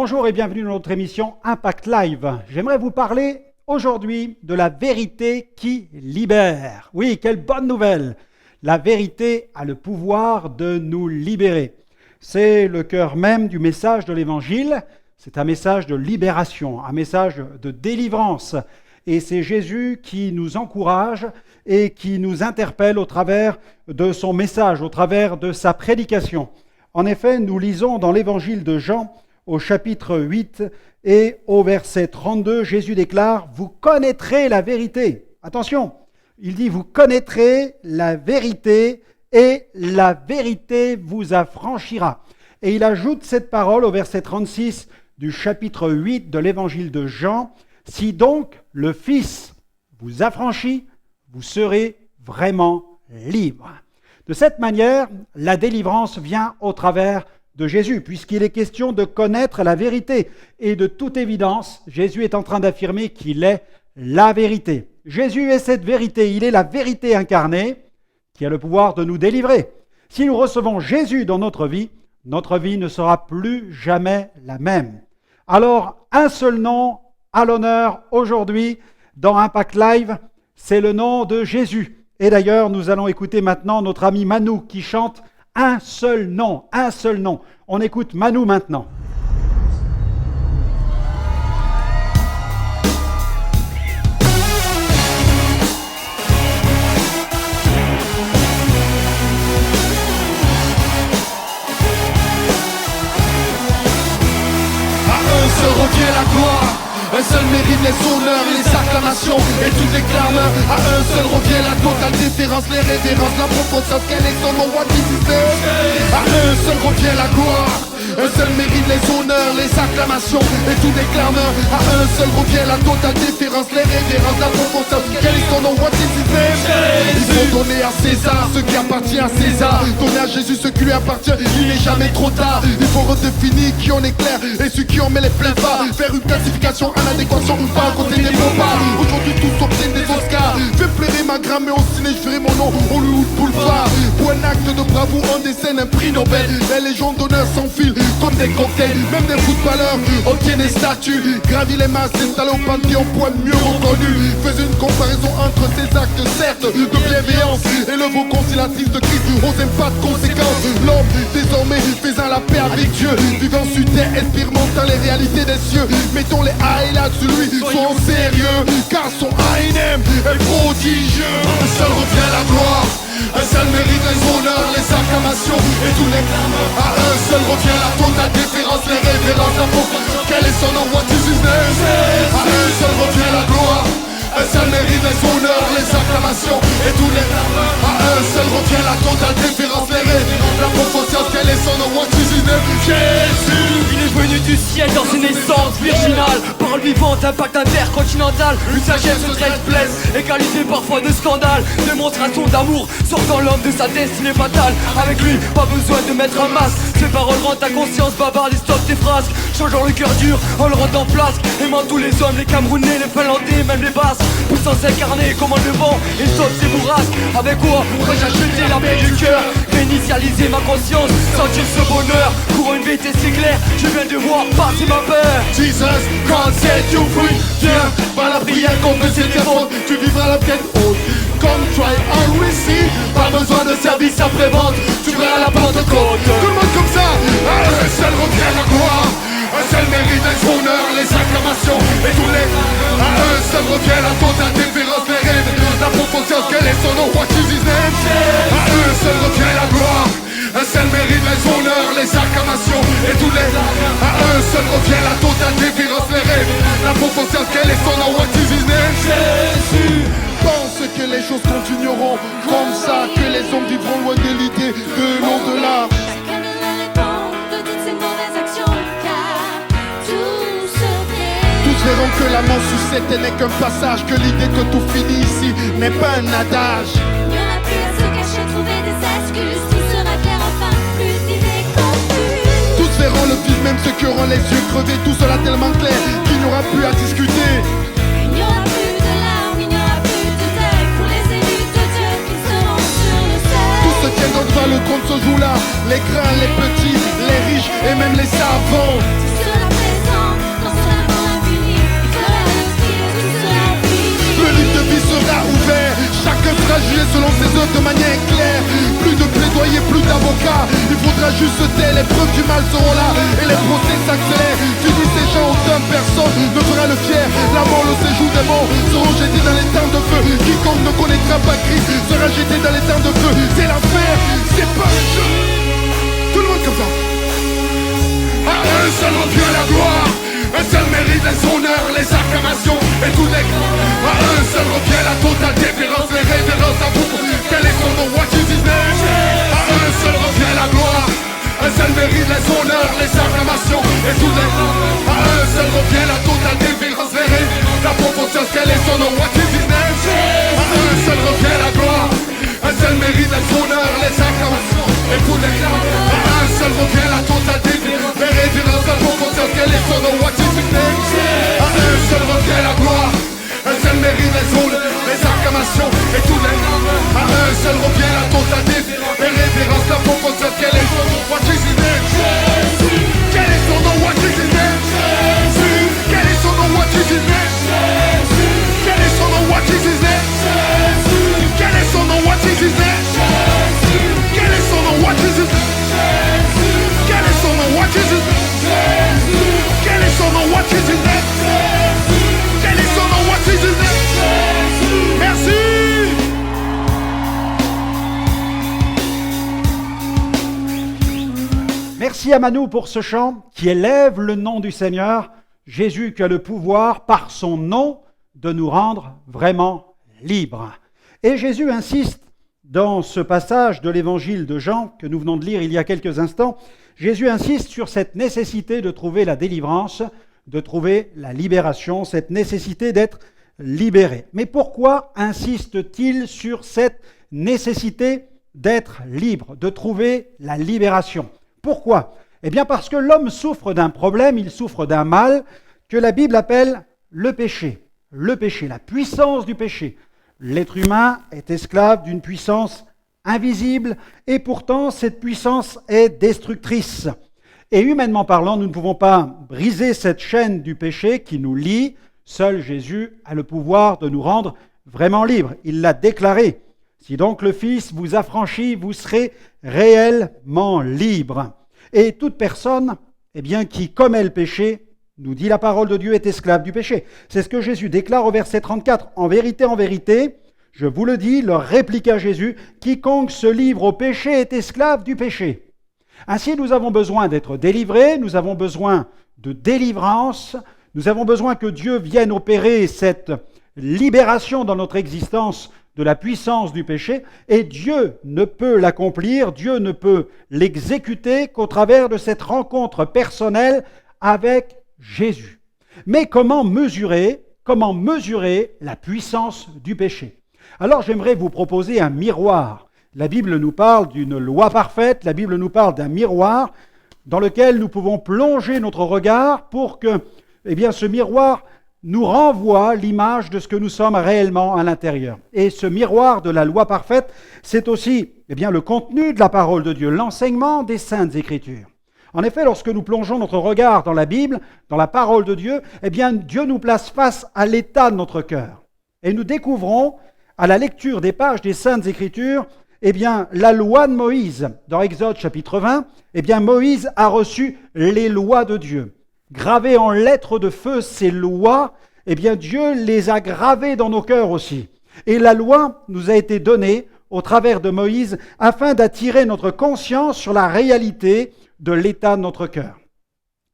Bonjour et bienvenue dans notre émission Impact Live. J'aimerais vous parler aujourd'hui de la vérité qui libère. Oui, quelle bonne nouvelle! La vérité a le pouvoir de nous libérer. C'est le cœur même du message de l'Évangile. C'est un message de libération, un message de délivrance. Et c'est Jésus qui nous encourage et qui nous interpelle au travers de son message, au travers de sa prédication. En effet, nous lisons dans l'Évangile de Jean, au chapitre 8 et au verset 32, Jésus déclare « Vous connaîtrez la vérité ». Attention, il dit « Vous connaîtrez la vérité et la vérité vous affranchira ». Et il ajoute cette parole au verset 36 du chapitre 8 de l'Évangile de Jean « Si donc le Fils vous affranchit, vous serez vraiment libres ». De cette manière, la délivrance vient au travers de Jésus, puisqu'il est question de connaître la vérité. Et de toute évidence, Jésus est en train d'affirmer qu'il est la vérité. Jésus est cette vérité, il est la vérité incarnée qui a le pouvoir de nous délivrer. Si nous recevons Jésus dans notre vie ne sera plus jamais la même. Alors, un seul nom à l'honneur aujourd'hui dans Impact Live, c'est le nom de Jésus. Et d'ailleurs, nous allons écouter maintenant notre ami Manu qui chante un seul nom, un seul nom. On écoute Manu maintenant. À eux seul revient la gloire. Un seul mérite les honneurs, les acclamations et toutes les clameurs. À un seul revient la totale déférence, les révérences, la proportion, quel est son nom, what is his name? À un seul revient la gloire. Un seul mérite les honneurs, les acclamations et tous les clameurs. À un seul revient la totale déférence, les révérences, la proportion, quel est son nom, what is his name? Il faut donner à César ce qui appartient à César. Donner à Jésus ce qui lui appartient, il n'est jamais trop tard. Il faut redéfinir qui on est clair et ceux qui on met les pleins pas. Faire une classification en adéquation ou pas à côté des bombes. Aujourd'hui tous obtiennent des Oscars. Fais pleurer ma gramme et au ciné je ferai mon nom Hollywood Boulevard. Pour un acte de bravoure on décerne un prix Nobel. Les légions d'honneur s'enfilent comme des cocktails. Même des footballeurs obtiennent des statues. Gravis les masses, installés au panthéon pour être mieux reconnus. Fais une comparaison entre ces actes certes de bienveillance et le beau conciliatrice de Christ aux pas de conséquences. L'homme désormais faisant la paix avec Dieu, vivant sur terre, expérimentant les réalités des cieux. Mettons les highlights sur lui, soyons sérieux, car son ANM est prodigieux. Un seul revient la gloire, un seul mérite les honneurs, les acclamations et tous les clameurs. À un seul revient la totale déférence, les révérences, la profonde. Quel est son nom, what is his name? À un seul revient la gloire. Un seul mérite les honneurs, les acclamations et tous les clameurs. À un seul revient la totale déférence, les révérences, la profonde. Quel est son nom, what is his name? Jésus. Il est venu du ciel dans une essence virginale. Parole vivante, impact intercontinental. Une sagesse secrète blesse, égalité parfois de scandale. Démonstration d'amour, sortant l'homme de sa destinée fatale. Avec lui, pas besoin de mettre un masque. Ses paroles rendent ta conscience bavarde et stoppe tes phrases. Changeant le cœur dur en le rendant flasque. Aimant tous les hommes, les Camerounais, les Finlandais, même les Basques. Puissance incarnée comme le vent et saute ses bourrasques. Avec quoi pourrais-je acheter la paix du cœur? Réinitialiser ma conscience, sentir ce bonheur. Pour une vérité si claire, je viens de voir passer ma peur. Jesus, God set you free. Viens, par la prière confesser tes fautes. Tu vivras la tête haute. Come try and receive. Pas besoin de service après-vente. Tu verras la Pentecôte. Tout le monde comme ça. Un seul revient la gloire. Un seul mérite les honneurs, les acclamations et tous les. À un seul revient la totale déférence, les rêves. La proportion, quel est son nom, what is his name? À un seul revient la gloire. Un seul mérite les honneurs, les acclamations et tous les. À un seul revient la totale déférence, les rêves. La proportion, quel est son nom, what is his name? Jésus. Pense que les choses continueront comme ça, que les hommes vivront loin de l'idée de l'au-delà. Verront que la mort sur cette terre n'est qu'un passage, que l'idée que tout finit ici n'est pas un adage. Il n'y aura plus à se cacher, trouver des excuses. Tout sera clair enfin, plus d'idées confuses. Tous verront le fils, même ceux qui auront les yeux crevés. Tout sera tellement clair qu'il n'y aura plus à discuter. Il n'y aura plus de larmes, il n'y aura plus de deuil. Pour les élus de Dieu qui seront sur le seuil. Tous ceux qui sont devant le trône ce jour-là, les grands, les petits, les riches et même les savants. Tu seras présent. avocats. Il faudra juste se taire, les preuves du mal seront là et les procès s'accélèrent. Tu dis ces gens aux hommes, personne ne fera le fier. La mort, le séjour des morts seront jetés dans les temps de feu. Quiconque ne connaîtra pas Christ sera jeté dans les temps de feu. C'est l'enfer, c'est pas le jeu. Tout le monde comme ça. À un seul revient la gloire, un seul mérite les honneurs, les acclamations et tous les grands. À un seul revient la totale déférence, les révérences à vous. Quel est son nom, what is his name? À un seul revient la gloire, un seul mérite les honneurs, les acclamations et tous les grands. À un seul revient la totale déférence, les révérences, la proportion, quel est son nom, what is his name? À un seul revient la gloire, un seul mérite les honneurs, les acclamations et tous les grands. À un seul revient la totale déférence, les révérences, la proportion, quel est son nom, what is his name? À un seul revient la gloire, un seul mérite les honneurs, les acclamations et tous les grands. À un seul revient la totalité, les révérences, la proportion, quel est son nom, what is his name? Quel est son nom, what is his name? Quel est son nom, what is his name? Quel est son nom, what is his name? Quel est son nom, what is his name? Quel est son nom, what is his name? Quel est son nom, what is his name? Quel est son nom, what is his name? Quel est son nom, what is his name? Merci. Merci à Manu pour ce chant qui élève le nom du Seigneur. Jésus qui a le pouvoir par son nom de nous rendre vraiment libres. Et Jésus insiste dans ce passage de l'évangile de Jean que nous venons de lire il y a quelques instants. Jésus insiste sur cette nécessité de trouver la délivrance, de trouver la libération, cette nécessité d'être libéré. Mais pourquoi insiste-t-il sur cette nécessité d'être libre, de trouver la libération? Pourquoi? Eh bien parce que l'homme souffre d'un problème, il souffre d'un mal que la Bible appelle le péché. Le péché, la puissance du péché. L'être humain est esclave d'une puissance invisible et pourtant cette puissance est destructrice. Et humainement parlant, nous ne pouvons pas briser cette chaîne du péché qui nous lie. Seul Jésus a le pouvoir de nous rendre vraiment libres. Il l'a déclaré. Si donc le Fils vous affranchit, vous serez réellement libres. Et toute personne, qui commet le péché, nous dit la parole de Dieu, est esclave du péché. C'est ce que Jésus déclare au verset 34. En vérité, je vous le dis, leur répliqua Jésus, quiconque se livre au péché est esclave du péché. Ainsi, nous avons besoin d'être délivrés, nous avons besoin de délivrance, nous avons besoin que Dieu vienne opérer cette libération dans notre existence de la puissance du péché, et Dieu ne peut l'accomplir, Dieu ne peut l'exécuter qu'au travers de cette rencontre personnelle avec Jésus. Mais comment mesurer la puissance du péché? Alors j'aimerais vous proposer un miroir. La Bible nous parle d'une loi parfaite, la Bible nous parle d'un miroir dans lequel nous pouvons plonger notre regard pour que ce miroir nous renvoie l'image de ce que nous sommes réellement à l'intérieur. Et ce miroir de la loi parfaite, c'est aussi le contenu de la parole de Dieu, l'enseignement des Saintes Écritures. En effet, lorsque nous plongeons notre regard dans la Bible, dans la parole de Dieu, Dieu nous place face à l'état de notre cœur. Et nous découvrons, à la lecture des pages des Saintes Écritures, la loi de Moïse. Dans Exode chapitre 20, Moïse a reçu les lois de Dieu. Gravées en lettres de feu, ces lois, Dieu les a gravées dans nos cœurs aussi. Et la loi nous a été donnée au travers de Moïse afin d'attirer notre conscience sur la réalité de l'état de notre cœur.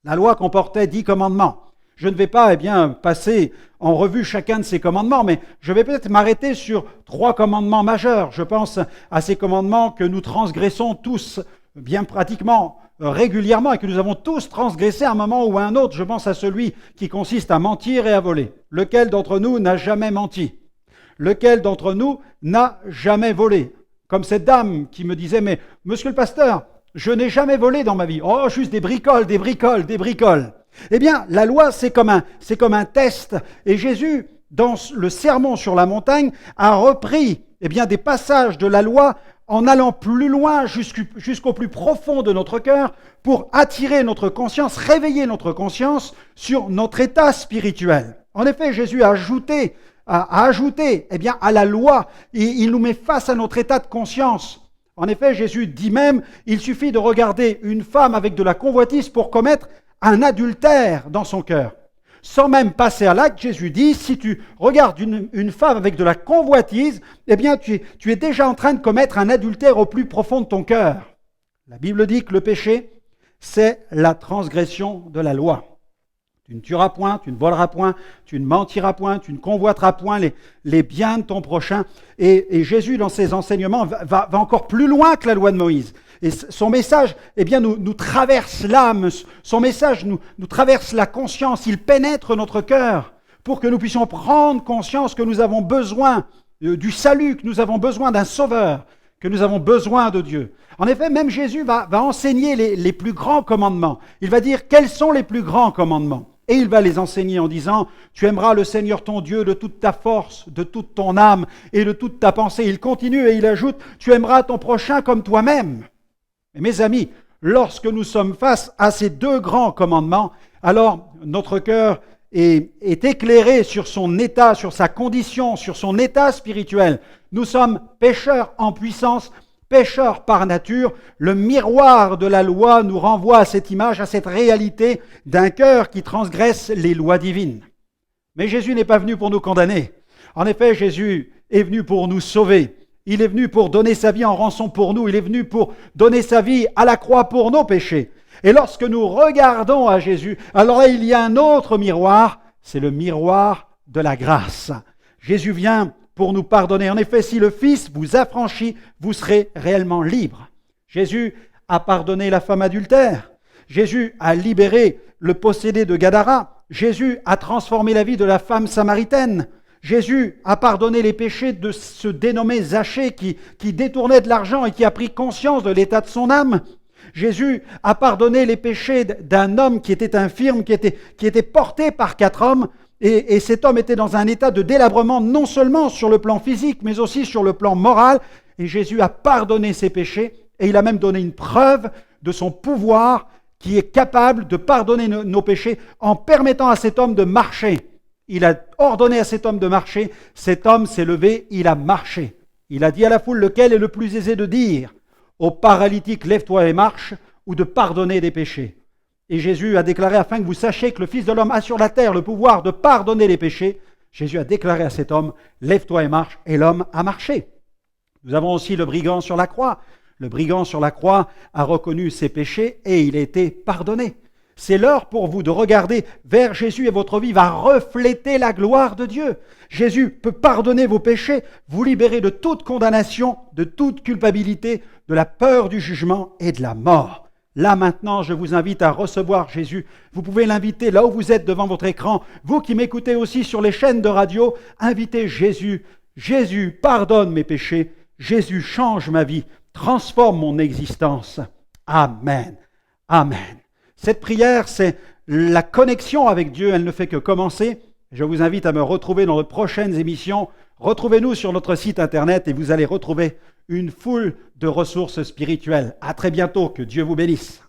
La loi comportait 10 commandements. Je ne vais pas passer en revue chacun de ces commandements, mais je vais peut-être m'arrêter sur 3 commandements majeurs. Je pense à ces commandements que nous transgressons tous bien pratiquement régulièrement et que nous avons tous transgressé à un moment ou à un autre. Je pense à celui qui consiste à mentir et à voler. Lequel d'entre nous n'a jamais menti? Lequel d'entre nous n'a jamais volé? Comme cette dame qui me disait, mais monsieur le pasteur, je n'ai jamais volé dans ma vie. Oh, juste des bricoles. La loi, c'est comme un test. Et Jésus, dans le sermon sur la montagne, a repris des passages de la loi en allant plus loin jusqu'au plus profond de notre cœur pour attirer notre conscience, réveiller notre conscience sur notre état spirituel. En effet, Jésus a ajouté à la loi, et il nous met face à notre état de conscience, En effet, Jésus dit même, il suffit de regarder une femme avec de la convoitise pour commettre un adultère dans son cœur. Sans même passer à l'acte, Jésus dit, si tu regardes une femme avec de la convoitise, eh bien tu es déjà en train de commettre un adultère au plus profond de ton cœur. La Bible dit que le péché, c'est la transgression de la loi. Tu ne tueras point, tu ne voleras point, tu ne mentiras point, tu ne convoiteras point les biens de ton prochain. Et Jésus, dans ses enseignements, va encore plus loin que la loi de Moïse. Et son message, eh bien, nous traverse l'âme, son message nous traverse la conscience, il pénètre notre cœur pour que nous puissions prendre conscience que nous avons besoin du salut, que nous avons besoin d'un sauveur, que nous avons besoin de Dieu. En effet, même Jésus va enseigner les plus grands commandements. Il va dire quels sont les plus grands commandements. Et il va les enseigner en disant, tu aimeras le Seigneur ton Dieu de toute ta force, de toute ton âme et de toute ta pensée. Il continue et il ajoute, tu aimeras ton prochain comme toi-même. Et mes amis, lorsque nous sommes face à ces deux grands commandements, alors notre cœur est éclairé sur son état, sur sa condition, sur son état spirituel. Nous sommes pécheurs en puissance, pécheurs par nature. Le miroir de la loi nous renvoie à cette image, à cette réalité d'un cœur qui transgresse les lois divines. Mais Jésus n'est pas venu pour nous condamner. En effet, Jésus est venu pour nous sauver. Il est venu pour donner sa vie en rançon pour nous. Il est venu pour donner sa vie à la croix pour nos péchés. Et lorsque nous regardons à Jésus, alors là, il y a un autre miroir, c'est le miroir de la grâce. Jésus vient pour nous pardonner. En effet, si le Fils vous affranchit, vous serez réellement libre. Jésus a pardonné la femme adultère. Jésus a libéré le possédé de Gadara. Jésus a transformé la vie de la femme samaritaine. Jésus a pardonné les péchés de ce dénommé Zachée qui détournait de l'argent et qui a pris conscience de l'état de son âme. Jésus a pardonné les péchés d'un homme qui était infirme, qui était porté par 4 hommes. Et cet homme était dans un état de délabrement non seulement sur le plan physique, mais aussi sur le plan moral. Et Jésus a pardonné ses péchés et il a même donné une preuve de son pouvoir qui est capable de pardonner nos péchés en permettant à cet homme de marcher. Il a ordonné à cet homme de marcher. Cet homme s'est levé, il a marché. Il a dit à la foule, lequel est le plus aisé de dire au paralytique, lève-toi et marche, ou de pardonner des péchés. Et Jésus a déclaré, afin que vous sachiez que le Fils de l'homme a sur la terre le pouvoir de pardonner les péchés, Jésus a déclaré à cet homme, lève-toi et marche, et l'homme a marché. Nous avons aussi le brigand sur la croix. Le brigand sur la croix a reconnu ses péchés et il a été pardonné. C'est l'heure pour vous de regarder vers Jésus et votre vie va refléter la gloire de Dieu. Jésus peut pardonner vos péchés, vous libérer de toute condamnation, de toute culpabilité, de la peur du jugement et de la mort. Là maintenant, je vous invite à recevoir Jésus. Vous pouvez l'inviter là où vous êtes devant votre écran. Vous qui m'écoutez aussi sur les chaînes de radio, invitez Jésus. Jésus, pardonne mes péchés. Jésus, change ma vie, transforme mon existence. Amen. Amen. Cette prière, c'est la connexion avec Dieu. Elle ne fait que commencer. Je vous invite à me retrouver dans de prochaines émissions. Retrouvez-nous sur notre site internet et vous allez retrouver une foule de ressources spirituelles. À très bientôt. Que Dieu vous bénisse.